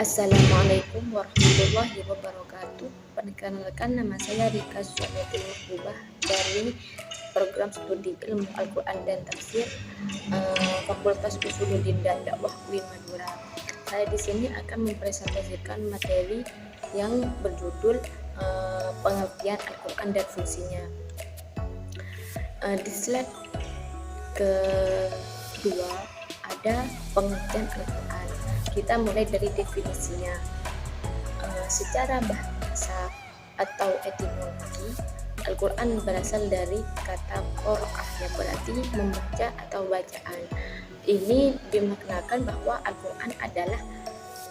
Assalamualaikum warahmatullahi wabarakatuh. Perkenalkan, nama saya Rika Suamiati Mukbah dari program studi ilmu Al-Quran dan Tafsir Fakultas Usuluddin dan Dakwah UIN Madura. Saya di sini akan mempresentasikan materi yang berjudul pengertian Al-Quran dan fungsinya. Di slide kedua ada pengertian Al-Quran. Kita mulai dari definisinya. Secara bahasa atau etimologi, Al-Quran berasal dari kata qira'ah yang berarti membaca atau bacaan. Ini dimaknakan bahwa Al-Quran adalah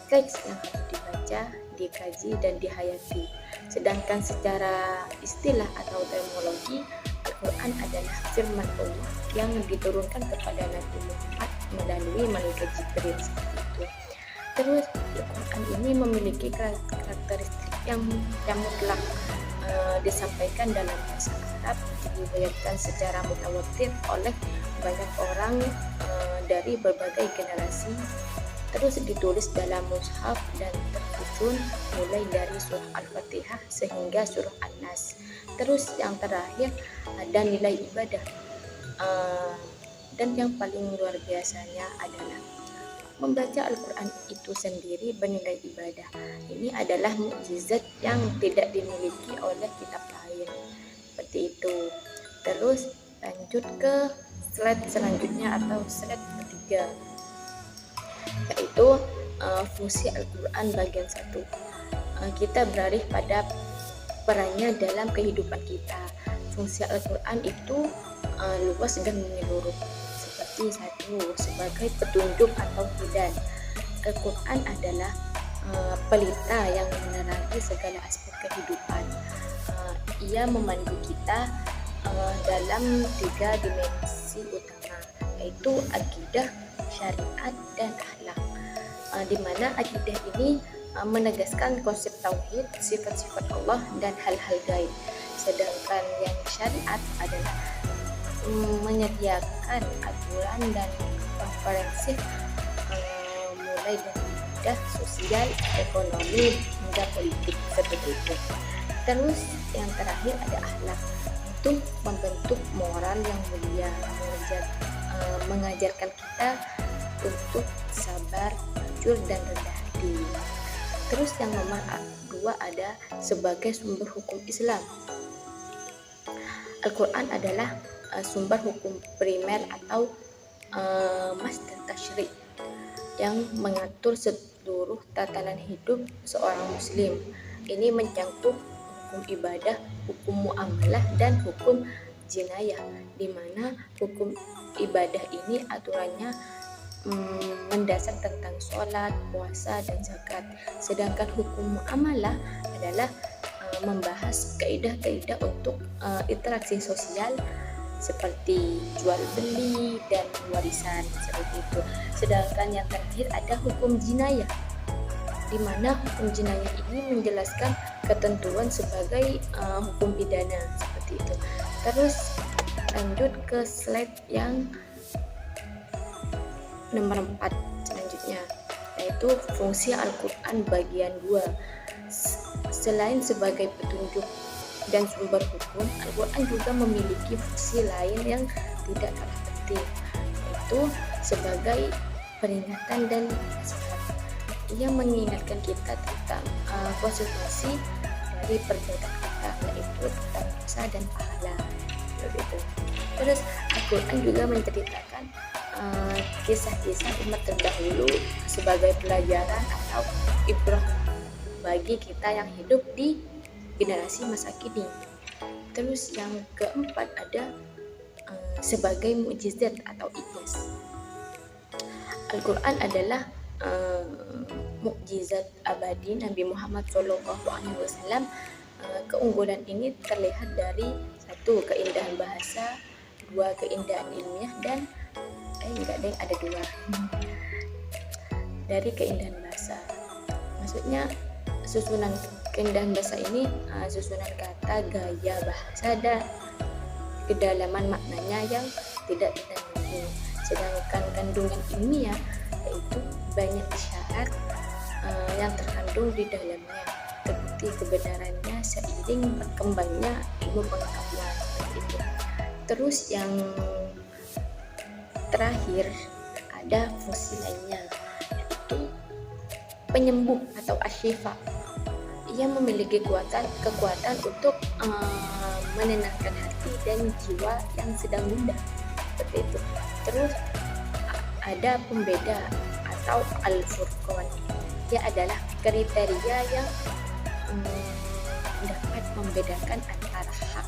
teks yang harus dibaca, dikaji, dan dihayati. Sedangkan secara istilah atau terminologi, Al-Quran adalah firman Allah yang diturunkan kepada Nabi Muhammad melalui malaikat Jibril seperti itu. Terus Al-Quran ini memiliki karakteristik yang mutlak, disampaikan dalam bahasa Arab, diriwayatkan secara mutawatir oleh banyak orang dari berbagai generasi, terus ditulis dalam mushaf dan tersusun mulai dari surah Al-Fatihah sehingga surah An-Nas. Terus yang terakhir ada nilai ibadah, dan yang paling luar biasanya adalah membaca Al-Quran itu sendiri bernilai ibadah. Ini adalah mukjizat yang tidak dimiliki oleh kitab lain. Seperti itu. Terus lanjut ke slide selanjutnya atau slide ketiga, yaitu fungsi Al-Quran bagian 1. Kita beralih pada perannya dalam kehidupan kita. Fungsi Al-Quran itu luas dan menyeluruh. Seperti 1, sebagai petunjuk atau hudan. Al-Quran adalah pelita yang menerangi segala aspek kehidupan. Ia memandu kita dalam 3 dimensi utama, yaitu akidah, syariat, dan akhlak. Di mana akidah ini menegaskan konsep tauhid, sifat-sifat Allah, dan hal-hal gaib. Sedangkan yang syariat adalah menyediakan aturan dan komprehensif, mulai dari ibadah, sosial, ekonomi, hingga politik seperti itu. Terus yang terakhir ada akhlak, itu membentuk moral yang mulia, mengajarkan kita untuk sabar, jujur, dan rendah hati. Terus yang nomor 2 ada sebagai sumber hukum Islam. Al-Quran adalah sumber hukum primer atau masdar tasyri' yang mengatur seluruh tatanan hidup seorang muslim. Ini mencakup hukum ibadah, hukum muamalah, dan hukum jinayah, di mana hukum ibadah ini aturannya mendasar tentang sholat, puasa, dan zakat. Sedangkan hukum muamalah adalah membahas kaidah-kaidah untuk interaksi sosial seperti jual beli dan warisan seperti itu. Sedangkan yang terakhir ada hukum jinayah, di mana hukum jinayah ini menjelaskan ketentuan sebagai hukum pidana seperti itu. Terus lanjut ke slide yang nomor 4 selanjutnya, yaitu fungsi Al-Quran bagian 2. Selain sebagai petunjuk dan sumber hukum, Al-Quran juga memiliki fungsi lain yang tidak kalah penting, yaitu sebagai peringatan dan nasihat. Ia mengingatkan kita tentang konsekuensi dari perbuatan kita, yaitu tentang dosa dan pahala. Begitu. Terus Al-Quran juga menceritakan kisah-kisah umat terdahulu sebagai pelajaran atau ibrah bagi kita yang hidup di generasi masa kini. Terus yang keempat ada sebagai mukjizat atau ijaz. Al-Quran adalah mukjizat abadi Nabi Muhammad SAW. Keunggulan ini terlihat dari 1, keindahan bahasa, 2, keindahan ilmiah, dan ada 2 dari keindahan bahasa. Maksudnya susunan keindahan bahasa ini susunan kata, gaya bahasa, dan kedalaman maknanya yang tidak ditandingi. Sedangkan kandungan ilmiah yaitu banyak isyarat yang terkandung di dalamnya, terbukti kebenarannya seiring berkembangnya ilmu pengetahuan. Itu. Terus yang terakhir ada fungsi lainnya, yaitu penyembuh atau asyifa. Ia memiliki kekuatan untuk menenangkan hati dan jiwa yang sedang gundah, seperti itu. Terus ada pembeda atau al-furqan. Ia adalah kriteria yang dapat membedakan antara hak,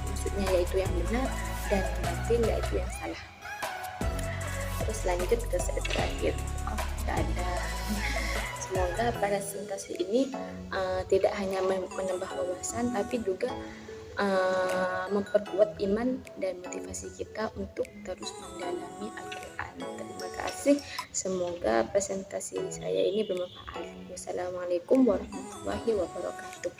maksudnya yaitu yang benar, dan batil, yaitu yang salah. Terus lanjut ke slide terakhir. Ada. Semoga presentasi ini tidak hanya menambah wawasan, tapi juga memperkuat iman dan motivasi kita untuk terus mendalami Al-Quran. Terima kasih. Semoga presentasi saya ini bermanfaat. Wassalamualaikum warahmatullahi wabarakatuh.